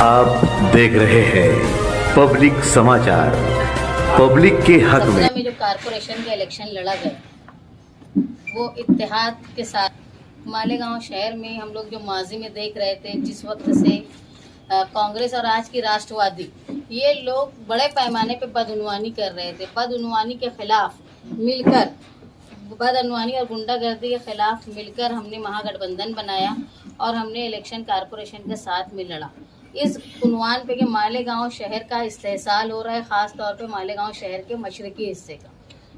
आप देख रहे हैं पब्लिक समाचार, पब्लिक के हक में। में जो कारपोरेशन का इलेक्शन लड़ा गया वो इत्तेहाद के साथ मालेगांव शहर में हम लोग जो माजी में देख रहे थे, जिस वक्त से कांग्रेस और आज की राष्ट्रवादी ये लोग बड़े पैमाने पे बदउनवानी कर रहे थे। बदउनवानी के खिलाफ मिलकर, बदउनवानी और गुंडागर्दी के खिलाफ मिलकर हमने महागठबंधन बनाया और हमने इलेक्शन कारपोरेशन के साथ में लड़ा। इस उन्वान पे कि मालेगांव शहर का इस्तेहसाल हो रहा है, ख़ास तौर पे मालेगांव शहर के मशरकी हिस्से का।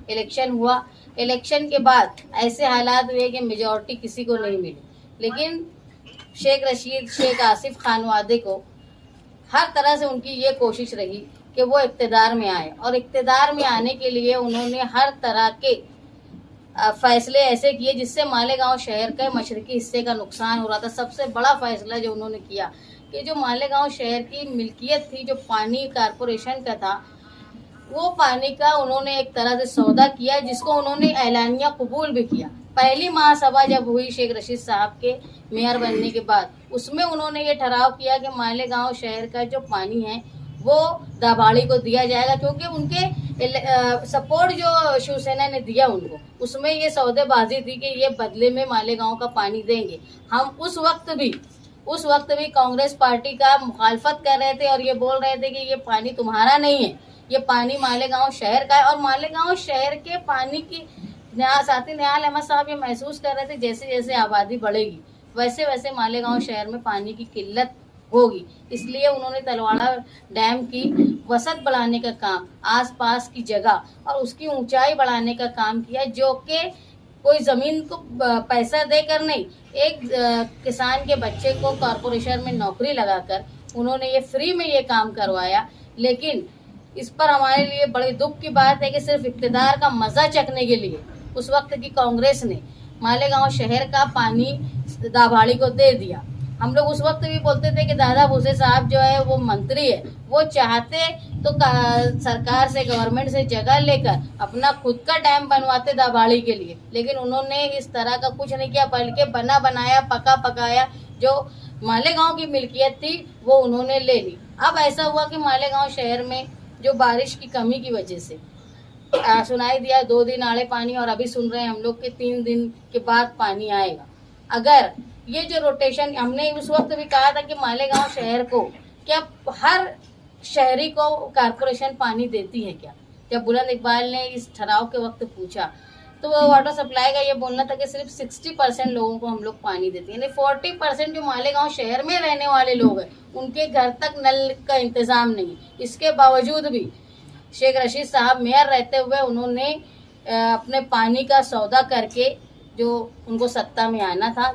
इलेक्शन हुआ, इलेक्शन के बाद ऐसे हालात हुए कि मेजॉरिटी किसी को नहीं मिली, लेकिन शेख रशीद, शेख आसिफ खानवादे को हर तरह से उनकी ये कोशिश रही कि वो इक़्तिदार में आए, और इक़्तिदार में आने के लिए उन्होंने हर तरह के फैसले ऐसे किए जिससे मालेगांव शहर के मशरकी हिस्से का नुकसान हो रहा था। सबसे बड़ा फैसला जो उन्होंने किया कि जो मालेगांव शहर की मिल्कियत थी, जो पानी कारपोरेशन का था, वो पानी का उन्होंने एक तरह से सौदा किया, जिसको उन्होंने ऐलानिया कबूल भी किया। पहली महासभा जब हुई शेख रशीद साहब के मेयर बनने के बाद, उसमें उन्होंने ये ठहराव किया कि मालेगांव शहर का जो पानी है वो दाभाड़ी को दिया जाएगा, क्योंकि उनके सपोर्ट जो शिवसेना ने दिया उनको, उसमें ये सौदेबाजी थी कि ये बदले में मालेगांव का पानी देंगे। हम उस वक्त भी कांग्रेस पार्टी का मुखालफत कर रहे थे और ये बोल रहे थे कि ये पानी तुम्हारा नहीं है, ये पानी मालेगांव शहर का है। और मालेगांव शहर के पानी की साथी निहाल अहमद साहब ये महसूस कर रहे थे जैसे जैसे आबादी बढ़ेगी वैसे वैसे मालेगांव शहर में पानी की किल्लत होगी, इसलिए उन्होंने तलवाड़ा डैम की वसत बढ़ाने का काम, आसपास की जगह और उसकी ऊंचाई बढ़ाने का काम किया, जो कि कोई ज़मीन को पैसा देकर नहीं, एक किसान के बच्चे को कॉरपोरेशन में नौकरी लगाकर उन्होंने ये फ्री में ये काम करवाया। लेकिन इस पर हमारे लिए बड़े दुख की बात है कि सिर्फ इक़्तिदार का मज़ा चखने के लिए उस वक्त की कांग्रेस ने मालेगांव शहर का पानी दाभाड़ी को दे दिया। हम लोग उस वक्त भी बोलते थे कि दादा भूसे साहब जो है वो मंत्री है, वो चाहते तो सरकार से, गवर्नमेंट से जगह लेकर अपना खुद का डैम बनवाते दाभाड़ी के लिए, लेकिन उन्होंने इस तरह का कुछ नहीं किया, बल्कि बना बनाया, पका पकाया जो मालेगांव की मिल्कियत थी वो उन्होंने ले ली। अब ऐसा हुआ कि मालेगांव शहर में जो बारिश की कमी की वजह से सुनाई दिया 2 दिन आड़े पानी, और अभी सुन रहे हैं हम लोग कि 3 दिन के बाद पानी आएगा। अगर ये जो रोटेशन, हमने उस वक्त भी कहा था कि मालेगांव शहर को क्या हर शहरी को कारपोरेशन पानी देती है क्या? जब बुलंद इकबाल ने इस ठहराव के वक्त पूछा तो वो वाटर सप्लाई का ये बोलना था कि सिर्फ 60% लोगों को हम लोग पानी देते हैं, यानी 40% जो मालेगांव शहर में रहने वाले लोग हैं उनके घर तक नल का इंतजाम नहीं। इसके बावजूद भी शेख रशीद साहब मेयर रहते हुए उन्होंने अपने पानी का सौदा करके जो उनको सत्ता में आना था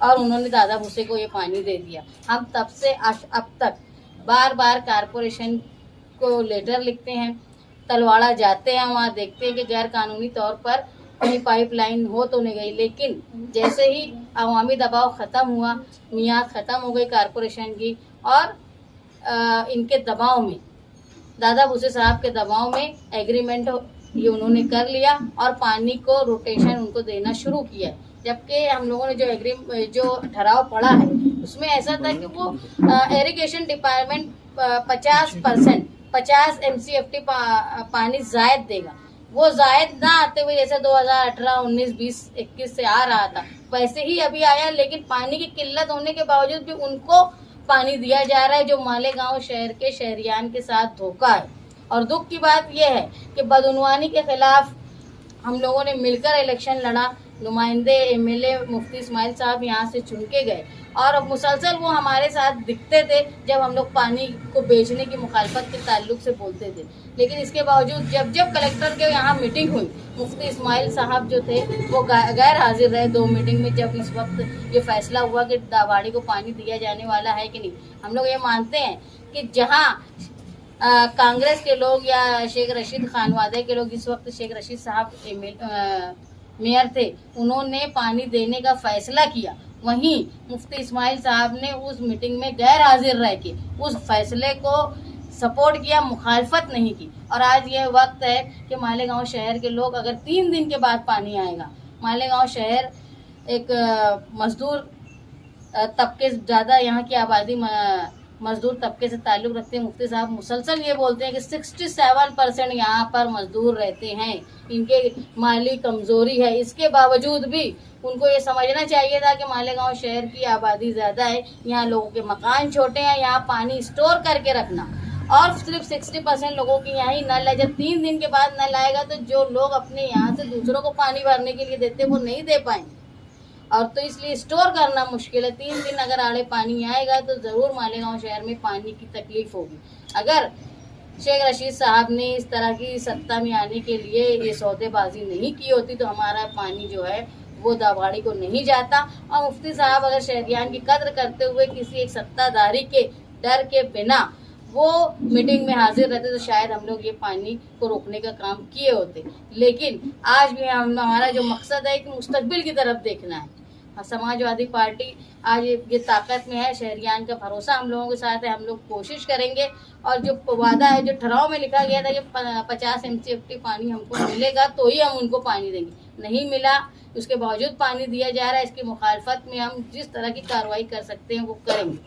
और उन्होंने दादा भूसे को ये पानी दे दिया। हम तब से अब तक बार बार कारपोरेशन को लेटर लिखते हैं, तलवाड़ा जाते हैं, वहाँ देखते हैं कि गैर कानूनी तौर पर कहीं पाइपलाइन हो तो नहीं गई, लेकिन जैसे ही अवामी दबाव ख़त्म हुआ, मियाद ख़त्म हो गई कारपोरेशन की, और इनके दबाव में, दादा भूसे साहब के दबाव में एग्रीमेंट ये उन्होंने कर लिया और पानी को रोटेशन उनको देना शुरू किया। जबकि हम लोगों ने जो ठहराव पड़ा है उसमें ऐसा था कि वो इरिगेशन डिपार्टमेंट 50 MCFT पानी जायद देगा। वो जायद ना आते हुए जैसे 2018, 19, 20, 21 से आ रहा था वैसे ही अभी आया, लेकिन पानी की किल्लत होने के बावजूद भी उनको पानी दिया जा रहा है, जो मालेगांव शहर के शहरियान के साथ धोखा है। और दुख की बात यह है कि बदउनवानी के खिलाफ हम लोगों ने मिलकर इलेक्शन लड़ा। नुमाइंदे MLA मुफ्ती इस्माइल साहब यहाँ से चुन के गए और मुसलसल वो हमारे साथ दिखते थे जब हम लोग पानी को बेचने की मुखालफत के ताल्लुक से बोलते थे। लेकिन इसके बावजूद जब कलेक्टर के यहाँ मीटिंग हुई, मुफ्ती इस्माइल साहब जो थे वो गैर हाजिर रहे 2 मीटिंग में, जब इस वक्त ये फैसला हुआ कि दाभाड़ी को पानी दिया जाने वाला है कि नहीं। हम लोग ये मानते हैं कि जहाँ कांग्रेस के लोग या शेख रशीद खानवादे के लोग, इस वक्त शेख रशीद साहब मेयर थे, उन्होंने पानी देने का फैसला किया, वहीं मुफ्ती इस्माइल साहब ने उस मीटिंग में गैर हाजिर रह के उस फैसले को सपोर्ट किया, मुखालफत नहीं की। और आज यह वक्त है कि मालेगांव शहर के लोग, अगर 3 दिन के बाद पानी आएगा, मालेगांव शहर एक मजदूर तबके ज़्यादा यहाँ की आबादी मजदूर तबके से ताल्लुक़ रखते हैं। मुफ्ती साहब मुसलसल ये बोलते हैं कि 67% यहाँ पर मजदूर रहते हैं, इनके माली कमज़ोरी है। इसके बावजूद भी उनको ये समझना चाहिए था कि मालेगांव शहर की आबादी ज़्यादा है, यहाँ लोगों के मकान छोटे हैं, यहाँ पानी स्टोर करके रखना, और सिर्फ 60% लोगों की यहाँ ही नल है। जब 3 दिन के बाद नल आएगा तो जो लोग अपने यहाँ से दूसरों को पानी भरने के लिए देते वो नहीं दे पाएंगे, और तो इसलिए स्टोर करना मुश्किल है। 3 दिन अगर आड़े पानी आएगा तो ज़रूर मालेगांव शहर में पानी की तकलीफ होगी। अगर शेख रशीद साहब ने इस तरह की सत्ता में आने के लिए ये सौदेबाजी नहीं की होती तो हमारा पानी जो है वो दाबाड़ी को नहीं जाता। और मुफ्ती साहब अगर शहरियान की कद्र करते हुए किसी एक सत्ताधारी के डर के बिना वो मीटिंग में हाजिर रहते तो शायद हम लोग ये पानी को रोकने का काम किए होते। लेकिन आज भी हमारा जो मकसद है कि मुस्तकबिल की तरफ देखना है। समाजवादी पार्टी आज ये ताकत में है, शहरियान का भरोसा हम लोगों के साथ है, हम लोग कोशिश करेंगे। और जो वादा है, जो ठहराव में लिखा गया था कि 50 MCFT पानी हमको मिलेगा तो ही हम उनको पानी देंगे, नहीं मिला, उसके बावजूद पानी दिया जा रहा है। इसकी मुखालफत में हम जिस तरह की कार्रवाई कर सकते हैं वो करेंगे।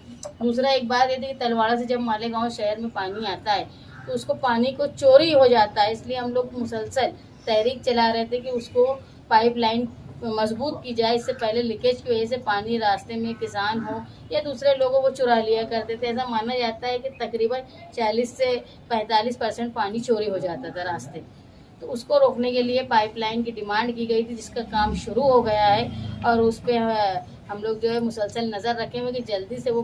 दूसरा एक बात ये थी कि तलवाड़ा से जब मालेगांव शहर में पानी आता है तो उसको पानी को चोरी हो जाता है, इसलिए हम लोग मुसलसल तहरीक चला रहे थे कि उसको पाइपलाइन मजबूत की जाए। इससे पहले लीकेज की वजह से पानी रास्ते में किसान हो या दूसरे लोगों को चुरा लिया करते थे। ऐसा माना जाता है कि तकरीबन 40 से 45% पानी चोरी हो जाता था रास्ते, तो उसको रोकने के लिए पाइपलाइन की डिमांड की गई थी, जिसका काम शुरू हो गया है। और उस पर हम लोग जो है मुसलसल नज़र रखे हुए कि जल्दी से वो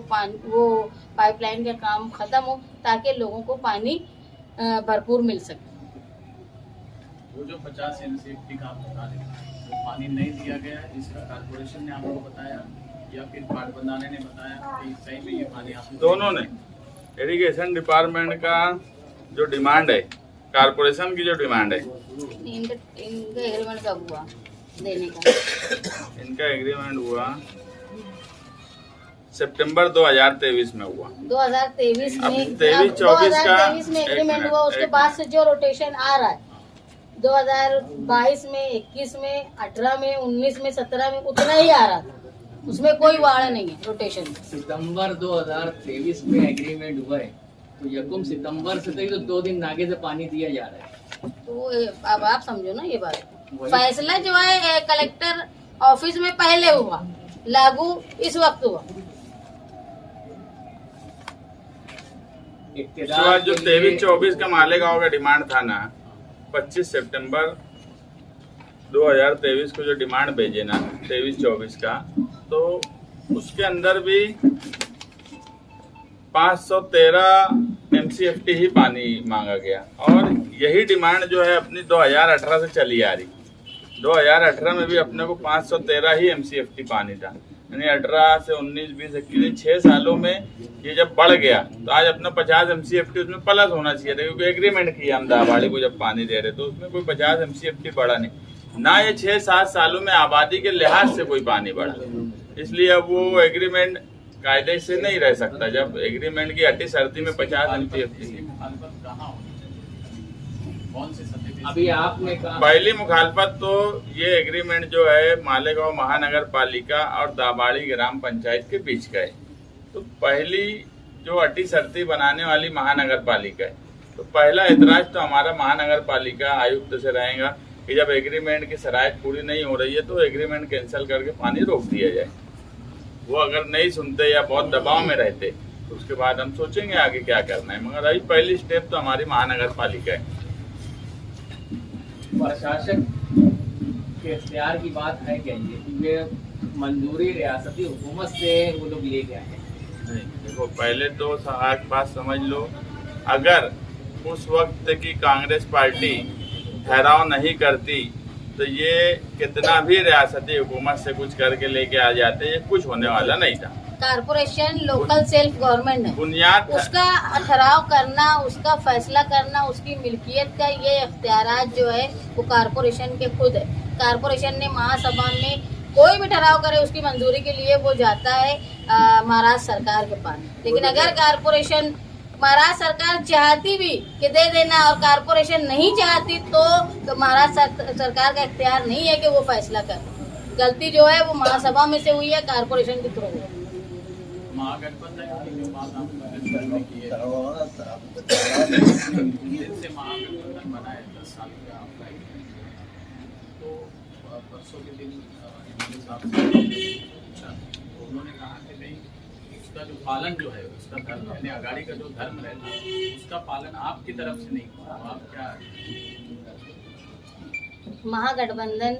पाइपलाइन का काम ख़त्म हो ताकि लोगों को पानी भरपूर मिल सके। वो जो 50 MCFT का आप बता रहे हैं वो पानी नहीं दिया गया है, इसका कारपोरेशन ने आपको बताया या फिर पाटबंधाने ने बताया कि सही में ये पानी आपको? दोनों ने। इरिगेशन डिपार्टमेंट का जो डिमांड है, कारपोरेशन की जो डिमांड है, इनका एग्रीमेंट कब हुआ देने का? इनका एग्रीमेंट हुआ सितंबर 2023 में हुआ। 2023 में 23-24 में एग्रीमेंट हुआ। उसके बाद से जो रोटेशन आ रहा है 2022 में, 21 में, 18 में, 19 में, 17 में उतना ही आ रहा था, उसमें कोई वाड़ा नहीं है रोटेशन। सितंबर 2023 में एग्रीमेंट हुआ है तो यकम सितंबर से तो 2 दिन आगे से पानी दिया जा रहा है। तो अब आप समझो ना ये बात। फैसला जो है कलेक्टर ऑफिस में पहले हुआ, लागू इस वक्त हुआ। जो 23-24 का मालेगांव का डिमांड था ना, 25 सितंबर 2023 को जो डिमांड भेजे ना 23-24 का, तो उसके अंदर भी 513 MCFT ही पानी मांगा गया। और यही डिमांड जो है अपनी 2018 से चली आ रही। 2018 में भी अपने को 513 ही MCFT पानी था, यानी 18 से 19, 20, 21 6 सालों में ये जब बढ़ गया तो आज अपना 50 MCFT उसमें प्लस होना चाहिए था, क्योंकि एग्रीमेंट किया हम दाबाड़ी को जब पानी दे रहे तो उसमें कोई 50 MCFT बढ़ा नहीं ना। ये 6-7 सालों में आबादी के लिहाज से कोई पानी बढ़ा, इसलिए अब वो एग्रीमेंट कायदे से नहीं रह सकता। जब एग्रीमेंट की हट्टी शर्ती में 50 MCFT अभी आपने कहा पहली मुखालफत तो ये एग्रीमेंट जो है मालेगांव महानगर पालिका और दाबाड़ी ग्राम पंचायत के बीच का है। तो पहली जो अटी शर्ती बनाने वाली महानगर पालिका है, तो पहला एतराज तो हमारा महानगर पालिका आयुक्त से रहेगा कि जब एग्रीमेंट की शराइत पूरी नहीं हो रही है तो एग्रीमेंट कैंसिल करके पानी रोक दिया जाए। वो अगर नहीं सुनते या बहुत दबाव में रहते तो उसके बाद हम सोचेंगे आगे क्या करना है, मगर अभी पहली स्टेप तो हमारी महानगर पालिका है। प्रशासन के इख्तियार की बात है क्या ये मंजूरी रियासती हुकूमत से वो लोग ले गए हैं? नहीं, देखो पहले तो एक बात समझ लो, अगर उस वक्त की कांग्रेस पार्टी ठहराव नहीं करती तो ये कितना भी रियासती हुकूमत से कुछ करके लेके आ जाते, ये कुछ होने वाला नहीं था। कारपोरेशन लोकल सेल्फ गवर्नमेंट है, बुनियाद उसका ठहराव करना, उसका फैसला करना, उसकी मिल्कियत का ये इख्तियारात जो है वो कारपोरेशन के खुद है। कारपोरेशन ने महासभा में कोई भी ठहराव करे उसकी मंजूरी के लिए वो जाता है महाराष्ट्र सरकार के पास। लेकिन अगर कारपोरेशन महाराष्ट्र सरकार चाहती भी कि दे देना और कारपोरेशन नहीं चाहती तो महाराष्ट्र सरकार का इख्तियार नहीं है कि वो फैसला करे। गलती जो है वो महासभा में से हुई है, कारपोरेशन के थ्रू। महागठबंधन की जो बात आपने की है, जिनसे महागठबंधन बना है 10 साल का आपका, तो परसों के दिन एमएलए साहब से पूछा तो उन्होंने कहा कि भाई उसका जो पालन जो है, उसका धर्म यानी अगाड़ी का जो धर्म रहता है उसका पालन आपकी तरफ से नहीं हुआ। आप क्या महागठबंधन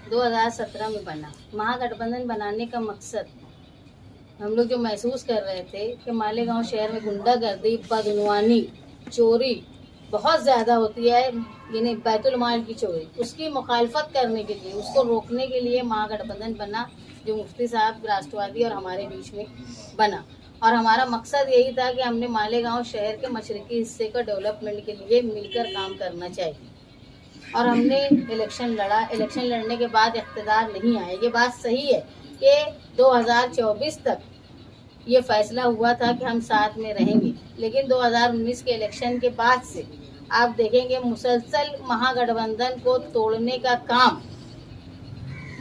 2017 में बना। महागठबंधन बनाने का मकसद हम लोग जो महसूस कर रहे थे कि मालेगांव शहर में गुंडागर्दी, बदनवानी, चोरी बहुत ज़्यादा होती है, यानी बैतुल माल की चोरी, उसकी मुखालफत करने के लिए, उसको रोकने के लिए महागठबंधन बना, जो मुफ्ती साहब राष्ट्रवादी और हमारे बीच में बना। और हमारा मकसद यही था कि हमने मालेगांव शहर के मशरकी हिस्से का डेवलपमेंट के लिए मिलकर काम करना चाहिए। और हमने इलेक्शन लड़ा। इलेक्शन लड़ने के बाद इख्तिदार नहीं आए। ये बात सही है कि 2024 तक ये फैसला हुआ था कि हम साथ में रहेंगे, लेकिन 2019 के इलेक्शन के बाद से आप देखेंगे मुसलसल महागठबंधन को तोड़ने का काम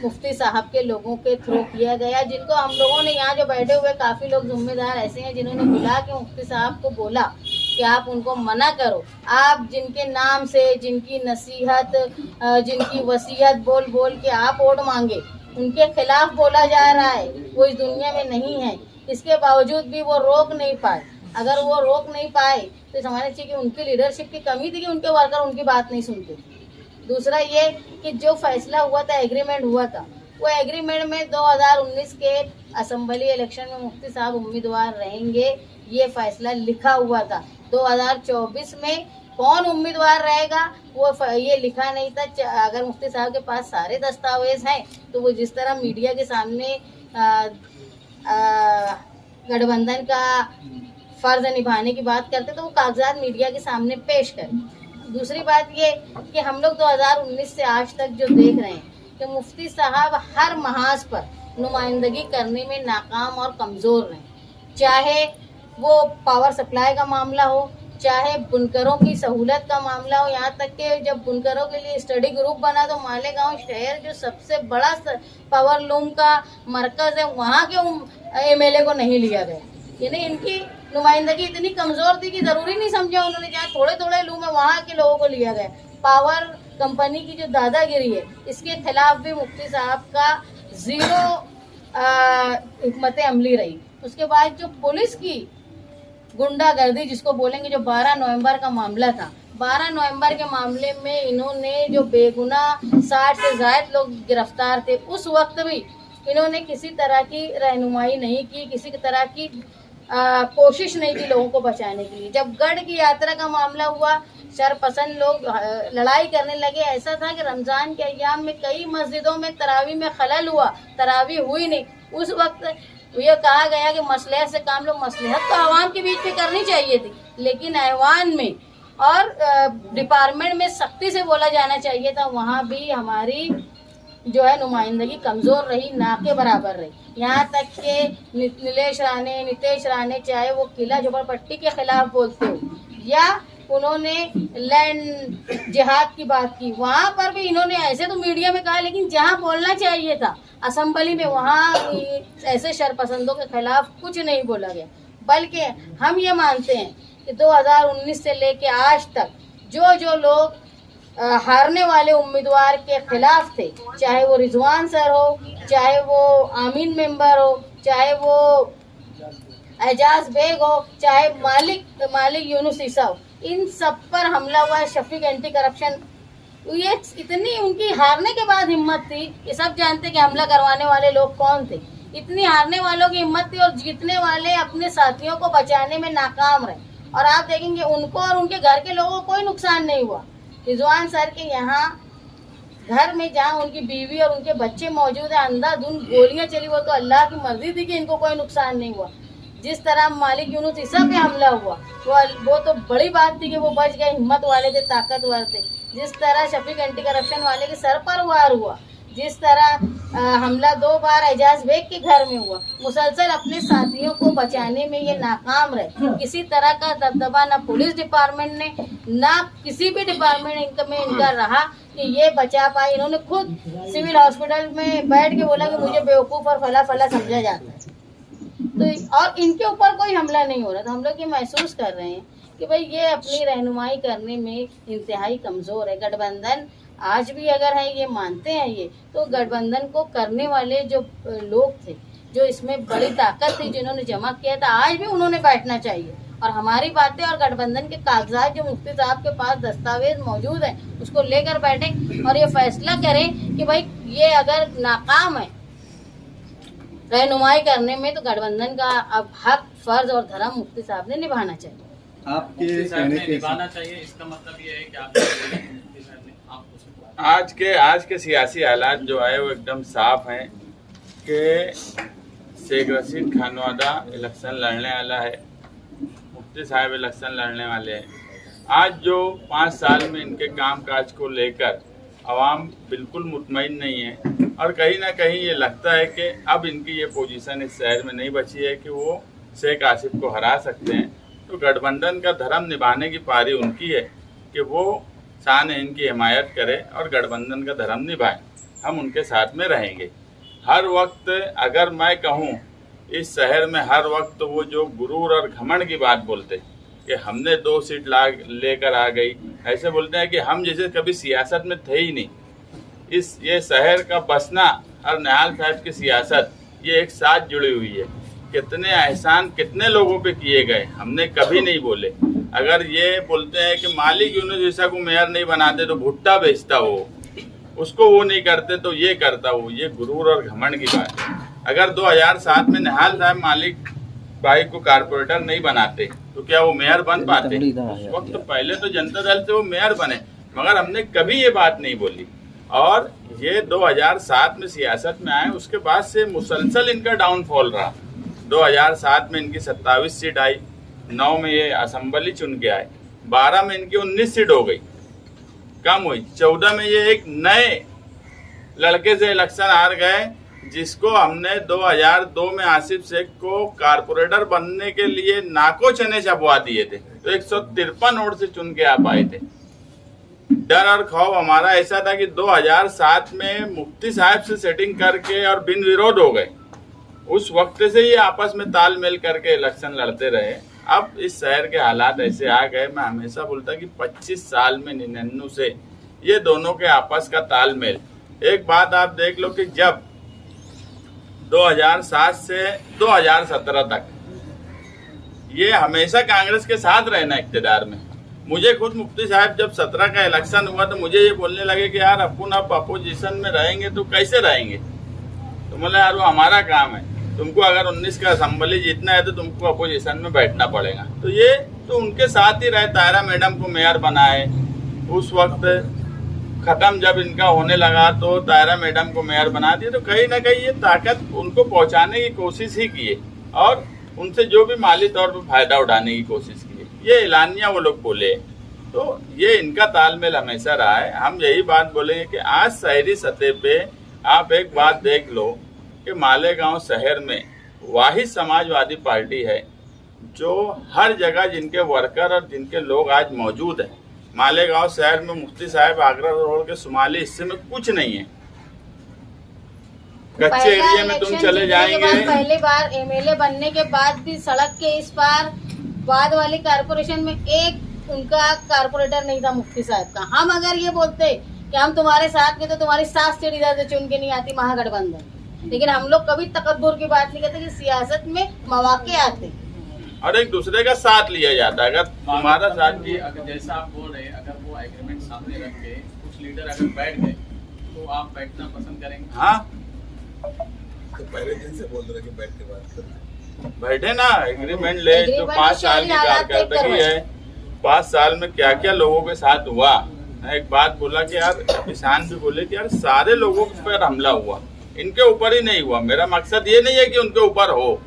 मुफ्ती साहब के लोगों के थ्रू किया गया, जिनको हम लोगों ने यहाँ जो बैठे हुए काफ़ी लोग जिम्मेदार ऐसे हैं जिन्होंने बुला के मुफ्ती साहब को बोला कि आप उनको मना करो। आप जिनके नाम से, जिनकी नसीहत, जिनकी वसीयत बोल बोल के आप वोट मांगे, उनके खिलाफ बोला जा रहा है, वो इस दुनिया में नहीं है। इसके बावजूद भी वो रोक नहीं पाए। अगर वो रोक नहीं पाए तो समझना चाहिए कि उनकी लीडरशिप की कमी थी कि उनके वर्कर उनकी बात नहीं सुनते। दूसरा ये कि जो फैसला हुआ था, एग्रीमेंट हुआ था, वो एग्रीमेंट में 2019 के असेंबली इलेक्शन में मुफ्ती साहब उम्मीदवार रहेंगे, ये फैसला लिखा हुआ था। 2024 में कौन उम्मीदवार रहेगा वो ये लिखा नहीं था। अगर मुफ्ती साहब के पास सारे दस्तावेज हैं तो वो जिस तरह मीडिया के सामने गठबंधन का फर्ज निभाने की बात करते तो वो कागजात मीडिया के सामने पेश करें। दूसरी बात ये कि हम लोग 2019 से आज तक जो देख रहे हैं कि मुफ्ती साहब हर महाज पर नुमाइंदगी करने में नाकाम और कमज़ोर रहे, चाहे वो पावर सप्लाई का मामला हो, चाहे बुनकरों की सहूलत का मामला हो। यहाँ तक कि जब बुनकरों के लिए स्टडी ग्रुप बना तो मालेगांव शहर जो सबसे बड़ा पावर लूम का मरकज़ है, वहाँ के एमएलए को नहीं लिया गया। यानी इनकी नुमाइंदगी इतनी कमज़ोर थी कि ज़रूरी नहीं समझा उन्होंने, जहाँ थोड़े थोड़े लूम है वहाँ के लोगों को लिया गया। पावर कंपनी की जो दादागिरी है, इसके खिलाफ भी मुफ्ती साहब का ज़ीरो हिकमत अमली रही। उसके बाद जो पुलिस की गुंडागर्दी जिसको बोलेंगे, जो 12 नवंबर का मामला था, 12 नवंबर के मामले में इन्होंने जो बेगुनाह 60 से ज़ायद लोग गिरफ्तार थे, उस वक्त भी इन्होंने किसी तरह की रहनुमाई नहीं की, किसी तरह की कोशिश नहीं की लोगों को बचाने के लिए। जब गढ़ की यात्रा का मामला हुआ, शरपसंद लोग लड़ाई करने लगे। ऐसा था कि रमज़ान के अय्याम में कई मस्जिदों में तरावी में खलल हुआ, तरावी हुई नहीं। उस वक्त ये कहा गया कि मसलहत से काम लो। मसलहत तो आवाम के बीच में करनी चाहिए थी, लेकिन ऐवान में और डिपार्टमेंट में सख्ती से बोला जाना चाहिए था। वहाँ भी हमारी जो है नुमाइंदगी कमज़ोर रही, ना के बराबर रही। यहाँ तक कि नितेश राणे चाहे वो किला झोपड़पट्टी के खिलाफ बोलते हो या उन्होंने लैंड जिहाद की बात की, वहाँ पर भी इन्होंने ऐसे तो मीडिया में कहा, लेकिन जहाँ बोलना चाहिए था असेंबली में, वहाँ ऐसे शरपसंदों के खिलाफ कुछ नहीं बोला गया। बल्कि हम ये मानते हैं कि 2019 से लेके आज तक जो लोग हारने वाले उम्मीदवार के खिलाफ थे, चाहे वो रिजवान सर हो, चाहे वो आमीन मेंबर हो, चाहे वो एजाज बेग हो, चाहे मालिक यूनुस ईसा हो, इन सब पर हमला हुआ है। शफीक एंटी करप्शन, ये इतनी उनकी हारने के बाद हिम्मत थी, ये सब जानते कि हमला करवाने वाले लोग कौन थे। इतनी हारने वालों की हिम्मत थी और जीतने वाले अपने साथियों को बचाने में नाकाम रहे। और आप देखेंगे उनको और उनके घर के लोगों को कोई नुकसान नहीं हुआ। रिजवान सर के यहाँ घर में जहाँ उनकी बीवी और उनके बच्चे मौजूद है, अंधाधुंध गोलियां चली, वो तो अल्लाह की मर्जी थी कि इनको कोई नुकसान नहीं हुआ। जिस तरह मालिक यूनुस ईसा पे हमला हुआ वो तो बड़ी बात थी कि वो बच गए, हिम्मत वाले थे, ताकतवर थे। जिस तरह शफीक एंटी करप्शन वाले के सर पर वार हुआ, जिस तरह हमला 2 बार एजाज बेग के घर में हुआ, मुसलसल अपने साथियों को बचाने में ये नाकाम रहे। किसी तरह का दबदबा ना पुलिस डिपार्टमेंट ने, ना किसी भी डिपार्टमेंट में इनका रहा कि ये बचा पाए। इन्होंने खुद सिविल हॉस्पिटल में बैठ के बोला कि मुझे बेवकूफ़ और फला फला समझा जाता है। तो और इनके ऊपर कोई हमला नहीं हो रहा, तो हम लोग ये महसूस कर रहे हैं कि भाई ये अपनी रहनुमाई करने में इंतहाई कमज़ोर है। गठबंधन आज भी अगर है, ये मानते हैं ये, तो गठबंधन को करने वाले जो लोग थे, जो इसमें बड़ी ताकत थी, जिन्होंने जमा किया था, आज भी उन्होंने बैठना चाहिए और हमारी बातें और गठबंधन के कागजात जो मुफ्ती साहब के पास दस्तावेज मौजूद है उसको लेकर बैठें और ये फैसला करें कि भाई ये अगर नाकाम है रहनुमाई करने में, तो गठबंधन का अब हक, फर्ज और धर्म मुफ्ती साहब ने निभाना चाहिए। आपके मुफ्ती साहब कहने ने के निभाना चाहिए, इसका मतलब ये है कि आप मुफ्ती साहब ने आपको आज के सियासी हालात जो है वो एकदम साफ हैं कि शेख रशीद खानवादा इलेक्शन लड़ने वाला है, मुफ्ती साहब इलेक्शन लड़ने वाले हैं। आज जो 5 साल में इनके कामकाज को लेकर आवाम बिल्कुल मुतमईन नहीं है और कहीं ना कहीं ये लगता है कि अब इनकी ये पोजीशन इस शहर में नहीं बची है कि वो शेख आसिफ को हरा सकते हैं। तो गठबंधन का धर्म निभाने की पारी उनकी है कि वो शाह-ए-हिंद की हिमायत करे और गठबंधन का धर्म निभाए। हम उनके साथ में रहेंगे हर वक्त। अगर मैं कहूँ इस शहर में हर वक्त तो वो जो गुरूर और घमंड की बात बोलते कि हमने 2 सीट लेकर आ गई, ऐसे बोलते हैं कि हम जैसे कभी सियासत में थे ही नहीं। ये शहर का बसना और निहाल साहब की सियासत ये एक साथ जुड़ी हुई है। कितने एहसान कितने लोगों पे किए गए हमने कभी नहीं बोले। अगर ये बोलते हैं कि मालिक यूनुस ईसा को मेयर नहीं बनाते तो भुट्टा बेचता वो, उसको वो नहीं करते तो ये करता वो, ये गुरूर और घमंड की बात है। अगर 2007 में निहाल साहब मालिक भाई को कारपोरेटर नहीं बनाते तो क्या वो मेयर बन पाते? उस वक्त पहले तो जनता दल से वो मेयर बने, मगर हमने कभी ये बात नहीं बोली। और ये 2007 में सियासत में आए, उसके बाद से मुसलसल इनका डाउनफॉल रहा। 2007 में इनकी 27 सीट आई, 9 में ये असेंबली चुन के आए, 12 में इनकी 19 सीट हो गई, कम हुई। 14 में ये एक नए लड़के से इलेक्शन हार गए जिसको हमने 2002 में आसिफ शेख को कारपोरेटर बनने के लिए नाको चने छपवा दिए थे, तो 153 वोट से चुन के आ पाए थे। डर और खौफ हमारा ऐसा था कि 2007 में मुफ्ती साहब से सेटिंग करके और बिन विरोध हो गए। उस वक्त से ये आपस में तालमेल करके इलेक्शन लड़ते रहे। अब इस शहर के हालात ऐसे आ गए, मैं हमेशा बोलता कि 25 साल में 99 से ये दोनों के आपस का तालमेल। एक बात आप देख लो कि जब 2007 से 2017 तक ये हमेशा कांग्रेस के साथ रहना इक़्तिदार में। मुझे खुद मुफ्ती साहब जब 17 का इलेक्शन हुआ तो मुझे ये बोलने लगे कि यार अपन आप अपोजिशन में रहेंगे तो कैसे रहेंगे? तो बोले यार वो हमारा काम है, तुमको अगर 19 का असेंबली जीतना है तो तुमको अपोजिशन में बैठना पड़ेगा। तो ये तो उनके साथ ही रहे। तायरा मैडम को मेयर बनाए, उस वक्त खत्म जब इनका होने लगा तो तायरा मैडम को मेयर बना दिए। तो कहीं ना कहीं ये ताकत उनको पहुंचाने की कोशिश ही की है और उनसे जो भी माली तौर पर फायदा उठाने की कोशिश की है, ये एलानिया वो लोग बोले। तो ये इनका तालमेल हमेशा रहा है। हम यही बात बोलेंगे कि आज शहरी सतह पे आप एक बात देख लो कि मालेगांव शहर में वाहिद समाजवादी पार्टी है जो हर जगह जिनके वर्कर और जिनके लोग आज मौजूद हैं। मालेगांव शहर में मुफ्ती साहब आगरा रोड के शुमाली हिस्से में कुछ नहीं है। कच्चे एरिया में तुम चले जाएंगे। पहली बार एमएलए बनने के बाद भी सड़क के इस पार बाद वाली कारपोरेशन में एक उनका कारपोरेटर नहीं था मुफ्ती साहब का। हम अगर ये बोलते कि हम तुम्हारे साथ में तो तुम्हारी 7 सीट इधर से चुन के नहीं आती महागठबंधन, लेकिन हम लोग कभी तकब्बुर की बात नहीं करते कि सियासत में मौके आते और एक दूसरे का साथ लिया जाता है। अगर तुम्हारा साथ भी, अगर जैसा आप बोल रहे हैं, अगर वो एग्रीमेंट सामने रख के कुछ लीडर अगर बैठ गए तो आप बैठना पसंद करेंगे? हाँ तो पहले दिन से बोल रहे कि बैठ के बात करना, बैठे ना, एग्रीमेंट ले। जो 5 साल की कारकर्दगी है, 5 साल में क्या क्या लोगों के साथ हुआ। एक बात बोला कि यार किसान भी बोले कि यार सारे लोगों पर हमला हुआ, इनके ऊपर ही नहीं हुआ। मेरा मकसद ये नहीं है कि उनके ऊपर हो,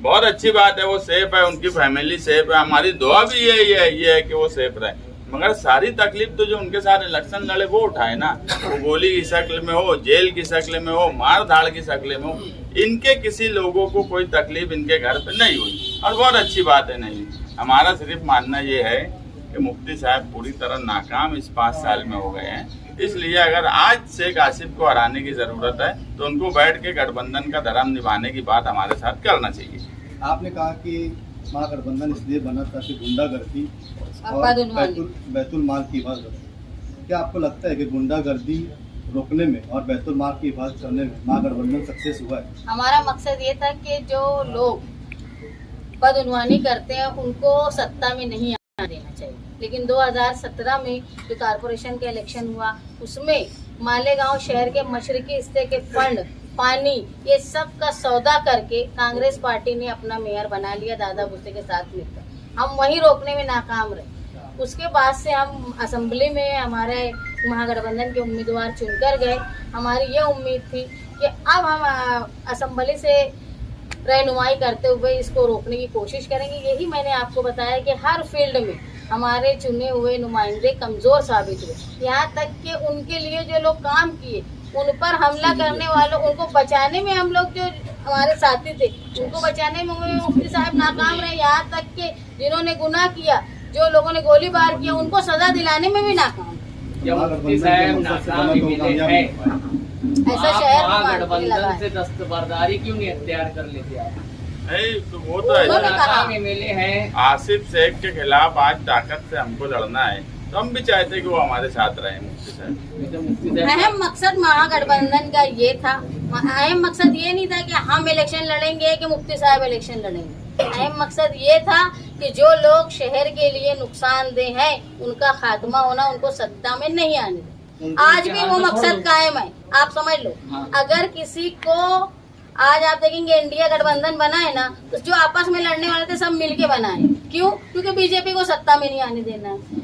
बहुत अच्छी बात है, वो सेफ है, उनकी फैमिली सेफ है, हमारी दुआ भी ये है कि वो सेफ रहे। मगर सारी तकलीफ तो जो उनके साथ इलेक्शन लड़े वो उठाए ना, वो गोली की शक्ल में हो, जेल की शक्ल में हो, मार धाड़ की शक्ल में हो, इनके किसी लोगों को कोई तकलीफ इनके घर पे नहीं हुई और बहुत अच्छी बात है नहीं। हमारा सिर्फ मानना ये है कि मुफ्ती साहब पूरी तरह नाकाम इस 5 साल में हो गए हैं इसलिए अगर आज शेख आसिफ को हराने की जरूरत है तो उनको बैठ के गठबंधन का धर्म निभाने की बात हमारे साथ करना चाहिए। आपने कहा कि महागठबंधन इसलिए बना था कि गुंडागर्दी और बैतुल माल की हिफाजत। क्या आपको लगता है कि गुंडागर्दी रोकने में और बैतुल माल की हिफाजत करने में महागठबंधन सक्सेस हुआ है? हमारा मकसद ये था कि जो लोग बदउनवानी करते हैं उनको सत्ता में नहीं आना देना चाहिए, लेकिन 2017 में जो कारपोरेशन का इलेक्शन हुआ उसमें मालेगांव शहर के मशरकी हिस्से के फंड, पानी, ये सब का सौदा करके कांग्रेस पार्टी ने अपना मेयर बना लिया दादा भुसे के साथ मिलकर। हम वही रोकने में नाकाम रहे। उसके बाद से हम असेंबली में हमारे महागठबंधन के उम्मीदवार चुनकर गए। हमारी ये उम्मीद थी कि अब हम असेंबली से रहनुमाई करते हुए इसको रोकने की कोशिश करेंगे। यही मैंने आपको बताया कि हर फील्ड में हमारे चुने हुए नुमाइंदे कमजोर साबित हुए। यहाँ तक कि उनके लिए जो लोग काम किए उन पर हमला करने वालों, उनको बचाने में हम लोग जो हमारे साथी थे उनको बचाने में मुफ्ती साहब नाकाम रहे। यहाँ तक कि जिन्होंने गुनाह किया, जो लोगों ने गोलीबार किया, उनको सजा दिलाने में भी नाकाम। मुफ्ती साहब नाकाम मिले हैं, ऐसा शहर महागठबंधन से दस्तबरदारी क्यों नहीं अख्तियार कर लेते आप? नहीं तो वो तो है, नाकाम एमएलए हैं। आसिफ शेख के खिलाफ आज ताकत से हमको लड़ना है तो हम भी चाहते कि वो हमारे साथ रहे। मुफ्ती साहब अहम मकसद महागठबंधन का ये था, अहम मकसद ये नहीं था कि हम इलेक्शन लड़ेंगे कि मुफ्ती साहब इलेक्शन लड़ेंगे। अहम मकसद ये था कि जो लोग शहर के लिए नुकसानदेह हैं उनका खात्मा होना, उनको सत्ता में नहीं आने दें। आज भी वो मकसद कायम है। आप समझ लो, अगर किसी को आज आप देखेंगे इंडिया गठबंधन बना है ना, तो जो आपस में लड़ने वाले थे सब मिलके बना है। क्यों? क्योंकि बीजेपी को सत्ता में नहीं आने देना है।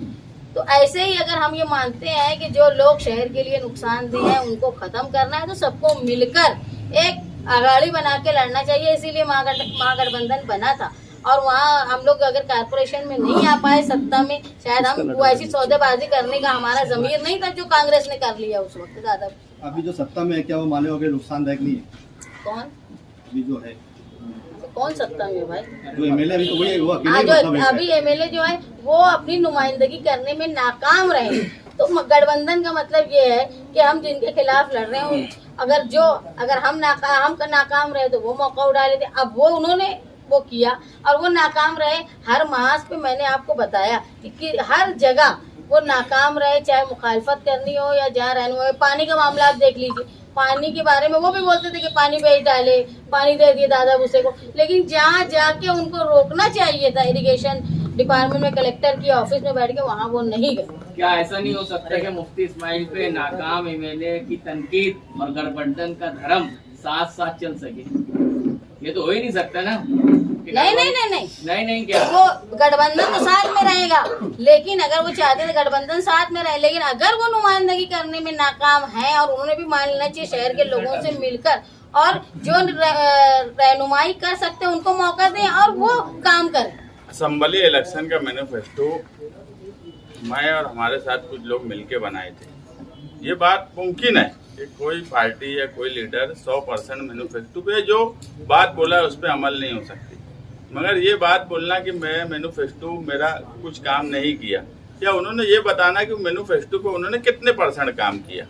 तो ऐसे ही अगर हम ये मानते हैं कि जो लोग शहर के लिए नुकसानदेह हैं उनको खत्म करना है तो सबको मिलकर एक अगाड़ी बना के लड़ना चाहिए। इसीलिए महागठबंधन बना था। और वहाँ हम लोग अगर कारपोरेशन में नहीं आ पाए सत्ता में, शायद हम वो ऐसी सौदेबाजी करने का हमारा जमीर नहीं था जो कांग्रेस ने कर लिया उस वक्त। दादा अभी जो सत्ता में है क्या वो माले वगैरह नुकसानदायक नहीं है? कौन अभी जो है, कौन सत्ता में भाई? जो एमएलए अभी तो वही है, वो हाँ, अकेले जो अभी एमएलए जो है वो अपनी नुमाइंदगी करने में नाकाम रहे। तो गठबंधन का मतलब ये है कि हम जिनके खिलाफ लड़ रहे हैं, अगर हम नाकाम रहे तो वो मौका उठा लेते। अब वो उन्होंने वो किया और वो नाकाम रहे। हर महाज पे मैंने आपको बताया कि हर जगह वो नाकाम रहे, चाहे मुखालफत करनी हो या जहाँ रहना हो। पानी का मामला आप देख लीजिए, पानी के बारे में वो भी बोलते थे कि पानी बेच डाले, पानी दे दिए दादा भूसे को, लेकिन जहाँ जाके उनको रोकना चाहिए था इरिगेशन डिपार्टमेंट में, कलेक्टर की ऑफिस में बैठ के, वहाँ वो नहीं गए। क्या ऐसा नहीं हो सकता कि मुफ्ती इस्माइल पे नाकाम एमएलए की तनकीद और गठबंधन का धर्म साथ साथ चल सके? ये तो हो ही नहीं सकता ना। नहीं क्या वो गठबंधन तो साथ में रहेगा, लेकिन अगर वो चाहते थे गठबंधन साथ में रहे, लेकिन अगर वो नुमाइंदगी करने में नाकाम है और उन्होंने भी मान लेना चाहिए शहर के लोगों से मिलकर, और जो रहनुमाई कर सकते हैं उनको मौका दें और वो काम करें। असेंबली इलेक्शन का मैनिफेस्टो मैं और हमारे साथ कुछ लोग मिलके बनाए थे। ये बात मुमकिन है कि कोई पार्टी या कोई लीडर 100% मैनिफेस्टो पे जो बात बोला है उस पर अमल नहीं हो सकती, मगर ये बात बोलना कि मैं मैनिफेस्टो मेरा कुछ काम नहीं किया, या उन्होंने ये बताना कि मैनिफेस्टो पे उन्होंने कितने % काम किया।